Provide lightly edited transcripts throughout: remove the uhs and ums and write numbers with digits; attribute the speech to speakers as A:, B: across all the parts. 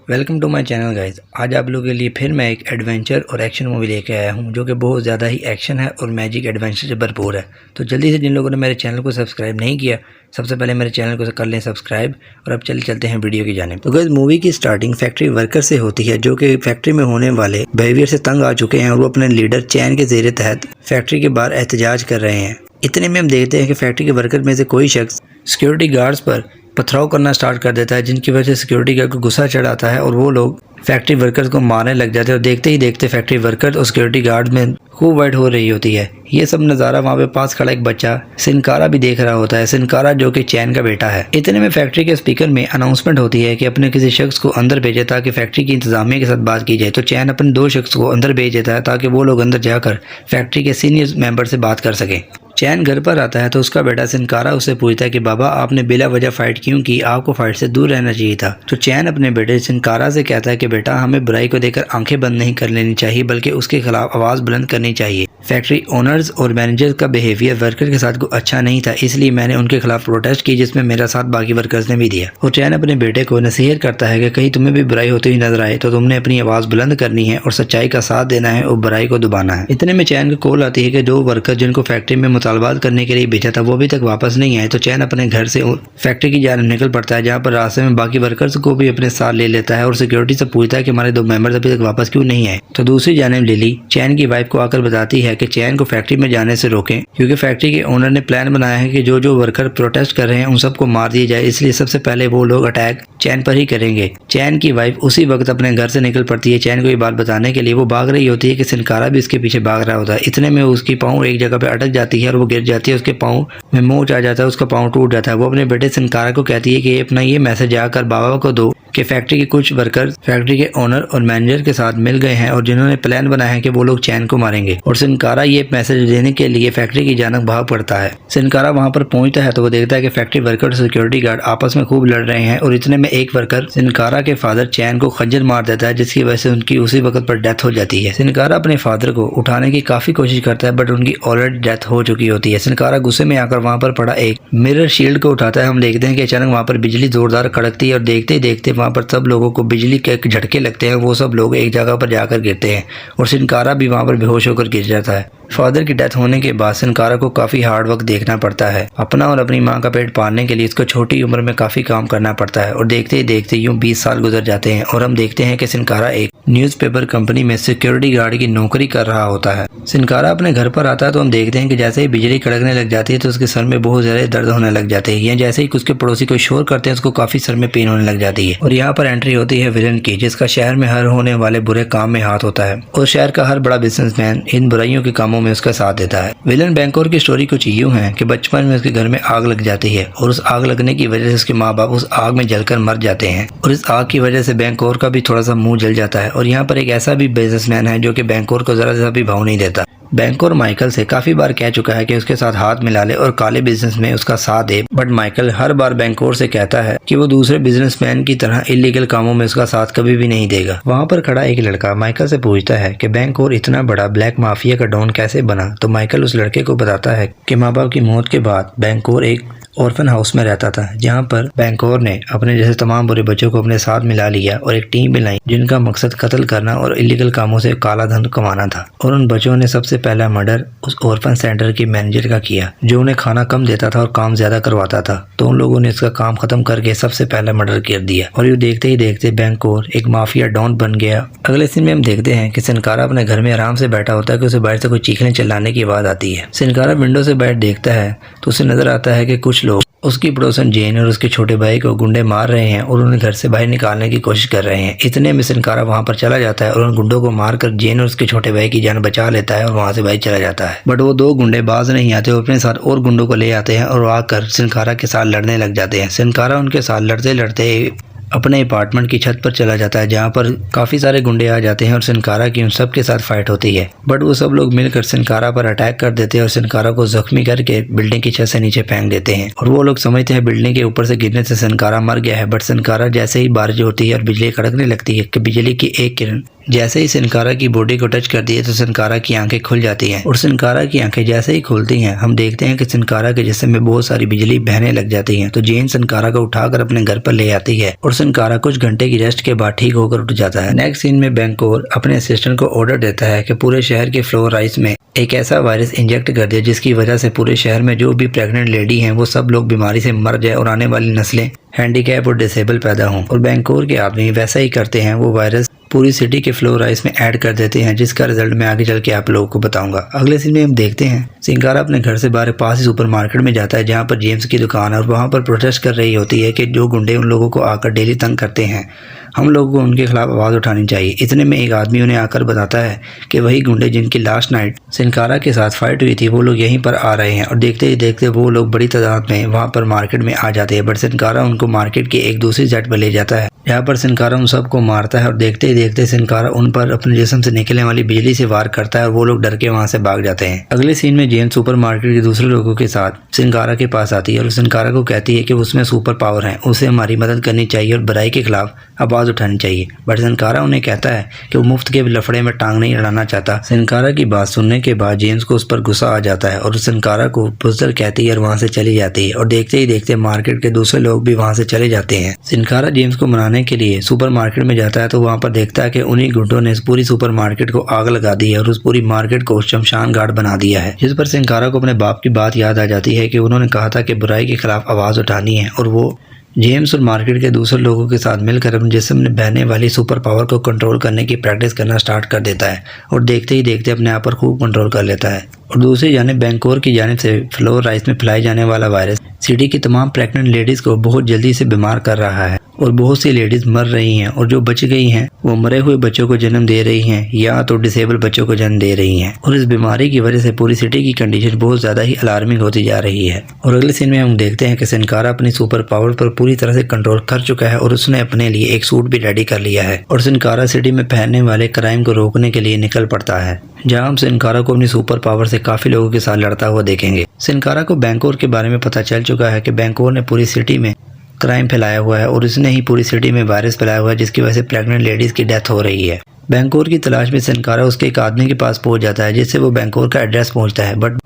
A: Welcome to my channel guys. आज आप लोगों के लिए फिर मैं एक एडवेंचर और एक्शन मूवी लेके आया हूं जो कि बहुत ज़्यादा ही एक्शन है और मैजिक एडवेंचर से भरपूर है। तो जल्दी से जिन लोगों ने मेरे चैनल को सब्सक्राइब नहीं किया, सबसे पहले मेरे चैनल को कर लें सब्सक्राइब। और अब चलते हैं वीडियो की जानिब। तो गाइस, मूवी की स्टार्टिंग फैक्ट्री वर्कर से होती है जो कि फैक्ट्री में होने वाले बिहेवियर से तंग आ चुके हैं और वो अपने लीडर चैन के ज़ेरे तहत फैक्ट्री के बाहर एहतजाज कर रहे हैं। इतने में हम देखते हैं कि फैक्ट्री के वर्कर में से कोई शख्स सिक्योरिटी गार्ड्स पर पथराव करना स्टार्ट कर देता है, जिनकी वजह से सिक्योरिटी गार्ड को गुस्सा चढ़ आता है और वो लोग फैक्ट्री वर्कर्स को मारने लग जाते हैं। और देखते ही देखते फैक्ट्री वर्कर्स और सिक्योरिटी गार्ड में खूब फाइट हो रही होती है। ये सब नज़ारा वहाँ पे पास खड़ा एक बच्चा सिनकारा भी देख रहा होता है। सिनकारा जो कि चैन का बेटा है। इतने में फैक्ट्री के स्पीकर में अनाउंसमेंट होती है कि अपने किसी शख्स को अंदर भेजे ताकि फैक्ट्री की इंतजामिया के साथ बात की जाए। तो चैन अपने 2 शख्स को अंदर भेज देता है ताकि वो लोग अंदर जाकर फैक्ट्री के सीनियर मेंबर से बात कर सकें। चैन घर पर आता है तो उसका बेटा सिनकारा उससे पूछता है कि बाबा, आपने बिला वजह फाइट क्यों की? आपको फाइट से दूर रहना चाहिए था। तो चैन अपने बेटे सिनकारा से कहता है कि बेटा, हमें बुराई को देखकर आंखें बंद नहीं कर लेनी चाहिए बल्कि उसके खिलाफ आवाज बुलंद करनी चाहिए। फैक्ट्री ओनर्स और मैनेजर्स का बिहेवियर वर्कर के साथ अच्छा नहीं था, इसलिए मैंने उनके खिलाफ प्रोटेस्ट की, जिसमें मेरा साथ बाकी वर्कर्स ने भी दिया। और चैन अपने बेटे को नसीहत करता है कि कहीं तुम्हें भी बुराई होती हुई नजर आए तो तुमने अपनी आवाज बुलंद करनी है और सच्चाई का साथ देना है और बुराई को दबाना है। इतने में चैन को कॉल आती है कि 2 वर्कर जिनको फैक्ट्री में मुतालबात करने के लिए भेजा था वो अभी तक वापस नहीं आए। तो चैन अपने घर से फैक्ट्री की जानिब निकल पड़ता है, जहाँ पर रास्ते में बाकी वर्कर्स को भी अपने साथ ले लेता है और सिक्योरिटी से पूछता है कि हमारे 2 मेंबर्स अभी तक वापस क्यों नहीं आए। तो दूसरी जानिब लिली चैन की वाइफ को आकर बताती है कि चैन को फैक्ट्री में जाने से रोकें, क्योंकि फैक्ट्री के ओनर ने प्लान बनाया है कि जो वर्कर प्रोटेस्ट कर रहे हैं उन सबको मार दिया जाए, इसलिए सबसे पहले वो लोग अटैक चैन पर ही करेंगे। चैन की वाइफ उसी वक्त अपने घर से निकल पड़ती है चैन को ये बात बताने के लिए। वो भाग रही होती है कि सिनकारा भी इसके पीछे भाग रहा होता है। इतने में उसकी पाँव एक जगह पे अटक जाती है और वो गिर जाती है। उसके पाँव में मोच आ जाता है, उसका पाँव टूट जाता है। वो अपने बेटे सिनकारा को कहती है कि अपना ये मैसेज आकर बाबा को दो कि फैक्ट्री के कुछ वर्कर फैक्ट्री के ओनर और मैनेजर के साथ मिल गए हैं और जिन्होंने प्लान बनाया है कि वो लोग चैन को मारेंगे। और सिनकारा ये मैसेज देने के लिए फैक्ट्री की जानब भाग पड़ता है। सिनकारा वहां पर पहुंचता है तो वो देखता है कि फैक्ट्री वर्कर और सिक्योरिटी गार्ड आपस में खूब लड़ रहे हैं। और इतने में एक वर्कर सिनकारा के फादर चैन को खंजर मार देता है, जिसकी वजह से उनकी उसी वक्त पर डेथ हो जाती है। सिनकारा अपने फादर को उठाने की काफी कोशिश करता है बट उनकी ऑलरेडी डेथ हो चुकी होती है। सिनकारा गुस्से में आकर वहां पर पड़ा एक मिरर शील्ड को उठाता है। हम देखते हैं कि अचानक वहां पर बिजली जोरदार कड़कती है और देखते ही देखते वहां पर सब लोगों को बिजली के झटके लगते हैं। वो सब लोग एक जगह पर जाकर गिरते हैं और सिनकारा भी वहां पर बेहोश होकर गिर जाता है। फादर की डेथ होने के बाद सिनकारा को काफी हार्ड वर्क देखना पड़ता है। अपना और अपनी मां का पेट पालने के लिए इसको छोटी उम्र में काफी काम करना पड़ता है। और देखते ही देखते यूं 20 साल गुजर जाते हैं और हम देखते हैं कि सिनकारा एक न्यूज़पेपर कंपनी में सिक्योरिटी गार्ड की नौकरी कर रहा होता है। सिनकारा अपने घर पर आता है तो हम देखते हैं कि जैसे ही बिजली कड़कने लग जाती है तो उसके सर में बहुत ज्यादा दर्द होने लग जाते हैं। या जैसे ही उसके पड़ोसी कोई शोर करते हैं उसको काफी सर में पेन होने लग जाती है। और यहाँ पर एंट्री होती है विलन की, जिसका शहर में हर होने वाले बुरे काम में हाथ होता है और शहर का हर बड़ा बिजनेसमैन इन बुराइयों के कामों में उसका साथ देता है। विलन बैंकोर की स्टोरी कुछ यूं है कि बचपन में उसके घर में आग लग जाती है और उस आग लगने की वजह से उसके माँ बाप उस आग में जलकर मर जाते हैं और इस आग की वजह से बैंकोर का भी थोड़ा सा मुंह जल जाता है। और यहाँ पर एक ऐसा भी बिजनेसमैन है जो कि बैंकोर को जरा सा भी भाव नहीं देता। बैंकोर माइकल से काफी बार कह चुका है कि उसके साथ हाथ मिला ले और काले बिजनेस में उसका साथ दे, बट माइकल हर बार बैंकोर से कहता है कि वो दूसरे बिजनेसमैन की तरह इलीगल कामों में उसका साथ कभी भी नहीं देगा। वहाँ पर खड़ा एक लड़का माइकल से पूछता है कि बैंकोर इतना बड़ा ब्लैक माफिया का डॉन कैसे बना। तो माइकल उस लड़के को बताता है कि माँ बाप की मौत के बाद बैंकोर एक ऑर्फन हाउस में रहता था, जहाँ पर बैंकोर ने अपने जैसे तमाम बुरे बच्चों को अपने साथ मिला लिया और एक टीम बनाई जिनका मकसद कत्ल करना और इलीगल कामों से काला धन कमाना था। और उन बच्चों ने सबसे पहला मर्डर उस ऑर्फन सेंटर के मैनेजर का किया, जो उन्हें खाना कम देता था और काम ज्यादा करवाता था। तो उन लोगों ने इसका काम खत्म करके सबसे पहला मर्डर कर दिया और ये देखते ही देखते बैंकोर एक माफिया डॉन बन गया। अगले सीन में हम देखते हैं कि सिनकारा अपने घर में आराम से बैठा होता है कि उसे बाहर से कोई चीखने चिल्लाने की आवाज आती है। सिनकारा विंडो से बैठ देखता है तो उसे नजर आता है कि कुछ लोग उसकी पड़ोसन जेन और उसके छोटे भाई को गुंडे मार रहे हैं और उन्हें घर से बाहर निकालने की कोशिश कर रहे हैं। इतने में सिनकारा वहां पर चला जाता है और उन गुंडों को मारकर जेन और उसके छोटे भाई की जान बचा लेता है और वहां से बाहर चला जाता है। बट वो 2 गुंडे बाज नहीं आते, वो अपने साथ और गुंडों को ले आते हैं और आकर सिनकारा के साथ लड़ने लग जाते हैं। सिनकारा उनके साथ लड़ते लड़ते अपने अपार्टमेंट की छत पर चला जाता है, जहाँ पर काफी सारे गुंडे आ जाते हैं और सिनकारा की उन सब के साथ फाइट होती है। बट वो सब लोग मिलकर सिनकारा पर अटैक कर देते हैं और सिनकारा को जख्मी करके बिल्डिंग की छत से नीचे फेंक देते हैं। और वो लोग समझते हैं बिल्डिंग के ऊपर से गिरने से सिनकारा मर गया है। बट सिनकारा जैसे ही बारिश होती है और बिजली कड़कने लगती है कि बिजली की एक किरण जैसे ही सिनकारा की बॉडी को टच करती है तो सिनकारा की आंखें खुल जाती हैं और सिनकारा की आंखें जैसे ही खुलती हैं हम देखते हैं कि सिनकारा के जिस्म में बहुत सारी बिजली बहने लग जाती हैं। तो जेन सिनकारा को उठाकर अपने घर पर ले आती है और सिनकारा कुछ घंटे की रेस्ट के बाद ठीक होकर उठ जाता है। नेक्स्ट सीन में बैंकोर अपने असिस्टेंट को ऑर्डर देता है कि पूरे शहर के फ्लोर राइस में एक ऐसा वायरस इंजेक्ट कर दे जिसकी वजह से पूरे शहर में जो भी प्रेग्नेंट लेडी हैं वो सब लोग बीमारी से मर जाए और आने वाली नस्लें हैंडीकैप और डिसेबल पैदा हों। और बैंकोर के आदमी वैसा ही करते हैं, वो वायरस पूरी सिटी के फ्लोर राइस में ऐड कर देते हैं, जिसका रिजल्ट मैं आगे चल के आप लोगों को बताऊंगा। अगले सीन में हम देखते हैं सिनकारा अपने घर से बाहर पास ही सुपरमार्केट में जाता है जहां पर जेम्स की दुकान है और वहां पर प्रोटेस्ट कर रही होती है कि जो गुंडे उन लोगों को आकर डेली तंग करते हैं, हम लोगों को उनके खिलाफ आवाज़ उठानी चाहिए। इतने में एक आदमी उन्हें आकर बताता है कि वही गुंडे जिनकी लास्ट नाइट सिनकारा के साथ फाइट हुई थी वो लोग यहीं पर आ रहे हैं। और देखते ही देखते वो लोग बड़ी तादाद में वहां पर मार्केट में आ जाते हैं। बट सिनकारा उनको मार्केट की एक दूसरी साइड पर ले जाता है जहाँ पर सिनकारा उन सबको मारता है और देखते ही देखते सिनकारा उन पर अपने जिस्म से निकलने वाली बिजली से वार करता है और वो लोग डर के वहां से भाग जाते हैं। अगले सीन में जेन सुपरमार्केट के दूसरे लोगों के साथ सिनकारा के पास आती है और सिनकारा को कहती है कि उसमें सुपर पावर है, उसे हमारी मदद करनी चाहिए और बुराई के खिलाफ आवाज उठानी चाहिए। बट सिनकारा उन्हें कहता है कि वो मुफ्त के लफड़े में टांग नहीं अड़ाना चाहता। सिनकारा की बात सुनने के बाद जेम्स को उस पर गुस्सा आ जाता है और सिनकारा को बुज़दिल कहती है और वहां से चली जाती है। और देखते ही देखते मार्केट के दूसरे लोग भी वहां से चले जाते हैं। सिनकारा जेम्स को मनाने के लिए सुपरमार्केट में जाता है तो वहां पर देखता है कि उन्हीं गुंडों ने इस पूरी सुपरमार्केट को आग लगा दी है और उस पूरी मार्केट को शमशान घाट बना दिया है। जिस पर सिनकारा को अपने बाप की बात याद आ जाती है कि उन्होंने कहा था कि बुराई के खिलाफ आवाज उठानी है और वो जेम्स और मार्केट के दूसरे लोगों के साथ मिलकर अपने जिस्म में बहने वाली सुपर पावर को कंट्रोल करने की प्रैक्टिस करना स्टार्ट कर देता है और देखते ही देखते अपने आप पर खूब कंट्रोल कर लेता है। और दूसरी जानिब बैंकोर की जानिब से फ्लोर राइस में फैलाए जाने वाला वायरस सिटी की तमाम प्रेग्नेंट लेडीज को बहुत जल्दी से बीमार कर रहा है और बहुत सी लेडीज मर रही हैं और जो बच गई हैं वो मरे हुए बच्चों को जन्म दे रही हैं या तो डिसेबल बच्चों को जन्म दे रही हैं। और इस बीमारी की वजह से पूरी सिटी की कंडीशन बहुत ज़्यादा ही अलार्मिंग होती जा रही है। और अगले सीन में हम देखते हैं कि सिनकारा अपनी सुपर पावर पर पूरी तरह से कंट्रोल कर चुका है और उसने अपने लिए एक सूट भी रेडी कर लिया है और सिनकारा सिटी में फैलने वाले क्राइम को रोकने के लिए निकल पड़ता है, जहां हम सिनकारा को अपनी सुपर पावर से काफी लोगों के साथ लड़ता हुआ देखेंगे। सिनकारा को बैंकोर के बारे में पता चल चुका है कि बैंकोर ने पूरी सिटी में क्राइम फैलाया हुआ है और उसने ही पूरी सिटी में वायरस फैलाया हुआ है जिसकी वजह से प्रेग्नेंट लेडीज की डेथ हो रही है। बैंकोर की तलाश में सिनकारा उसके एक आदमी के पास पहुंच जाता है जिससे वो बैंकोर का एड्रेस पहुंचता है। बट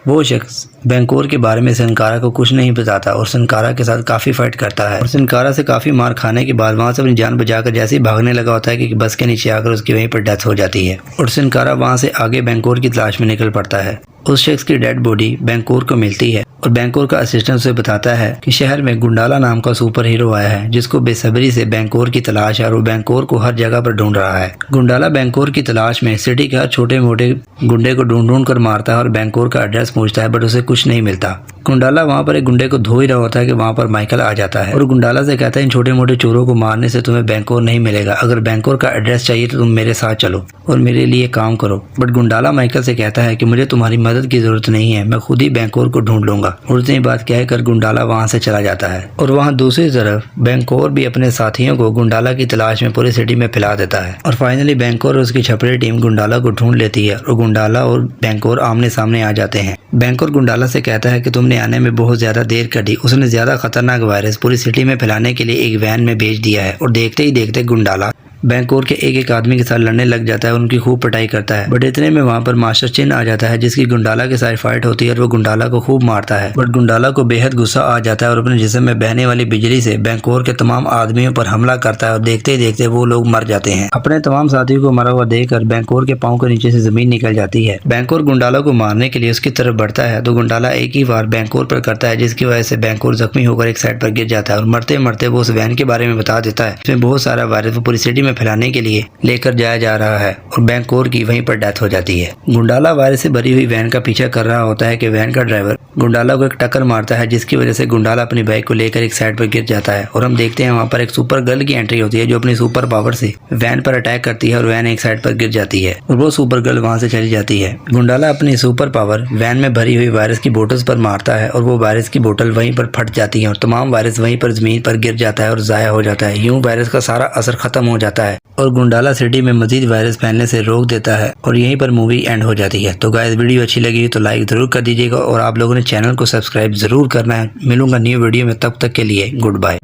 A: वो शख्स बैंकोर के बारे में सिनकारा को कुछ नहीं बताता और सिनकारा के साथ काफी फाइट करता है और सिनकारा से काफी मार खाने के बाद वहां से अपनी जान बचाकर जैसे ही भागने लगा होता है कि बस के नीचे आकर उसकी वहीं पर डेथ हो जाती है और सिनकारा वहां से आगे बैंकोर की तलाश में निकल पड़ता है। उस शख्स की डेड बॉडी बैंकोर को मिलती है और बैंकोर का असिस्टेंट उसे बताता है कि शहर में गुंडाला नाम का सुपर हीरो आया है जिसको बेसब्री से बैंकोर की तलाश है और वो बैंकोर को हर जगह पर ढूंढ रहा है। गुंडाला बैंकोर की तलाश में सिटी के हर छोटे मोटे गुंडे को ढूंढ ढूंढ कर मारता है और बैंकोर का एड्रेस पूछता है बट उसे कुछ नहीं मिलता। गुंडाला वहां पर एक गुंडे को धो ही रहा होता है कि वहां पर माइकल आ जाता है और गुंडाला से कहता है इन छोटे मोटे चोरों को मारने से तुम्हें बैंकोर नहीं मिलेगा, अगर बैंकोर का एड्रेस चाहिए तो तुम मेरे साथ चलो और मेरे लिए काम करो। बट गुंडाला माइकल से कहता है कि मुझे तुम्हारी मदद की जरूरत नहीं है, मैं खुद ही बैंकोर को ढूंढ लूंगा। और उतनी बात कहकर गुंडाला वहां से चला जाता है और वहां दूसरी तरफ बैंकोर भी अपने साथियों को गुंडाला की तलाश में पूरी सिटी में फैला देता है और फाइनली बैंकोर और उसकी छपरी टीम गुंडाला को ढूंढ लेती है और गुंडाला और बैंकोर आमने सामने आ जाते हैं। बैंकोर गुंडाला से कहता है कि तुमने आने में बहुत ज्यादा देर कर दी, उसने ज्यादा खतरनाक वायरस पूरी सिटी में फैलाने के लिए एक वैन में भेज दिया है। और देखते ही देखते गुंडाला बैंकोर के एक एक आदमी के साथ लड़ने लग जाता है और उनकी खूब पिटाई करता है। बट इतने में वहां पर मास्टर चिन आ जाता है जिसकी गुंडाला के साथ फाइट होती है और वो गुंडाला को खूब मारता है। बट गुंडाला को बेहद गुस्सा आ जाता है और अपने जिस्म में बहने वाली बिजली से बैंकोर के तमाम आदमियों पर हमला करता है और देखते ही देखते वो लोग मर जाते हैं। अपने तमाम साथियों को मरा हुआ देखकर बैंकोर के पाँव के नीचे से जमीन निकल जाती है। बैंकोर गुंडाला को मारने के लिए उसकी तरफ बढ़ता है तो गुंडाला एक ही बार बैंकोर पर करता है जिसकी वजह से बैंकोर जख्मी होकर एक साइड पर गिर जाता है और मरते मरते वो उस वैन के बारे में बता देता है जिसमें बहुत सारा वायरस पूरी सिटी में फैलाने के लिए लेकर जाया जा रहा है और बैंकोर की वहीं पर डेथ हो जाती है। गुंडाला वायरस से भरी हुई वैन का पीछा कर रहा होता है कि वैन का ड्राइवर गुंडाला को एक टक्कर मारता है जिसकी वजह से गुंडाला अपनी बाइक को लेकर एक साइड पर गिर जाता है और हम देखते हैं वहां पर एक सुपर गर्ल की एंट्री होती है जो अपनी सुपर पावर से वैन पर अटैक करती है और वैन एक साइड पर गिर जाती है और वो सुपर गर्ल वहां से चली जाती है। गुंडाला अपनी सुपर पावर वैन में भरी हुई वायरस की बोतल्स पर मारता है और वो वायरस की बोतल वहीं पर फट जाती है और तमाम वायरस वहीं पर जमीन पर गिर जाता है और जाया हो जाता है। यूं वायरस का सारा असर खत्म हो जाता है और गुंडाला सिटी में मजीद वायरस फैलने से रोक देता है और यहीं पर मूवी एंड हो जाती है। तो गाइस वीडियो अच्छी लगी तो लाइक जरूर कर दीजिएगा और आप लोगों ने चैनल को सब्सक्राइब जरूर करना है। मिलूंगा न्यू वीडियो में, तब तक के लिए गुड बाय।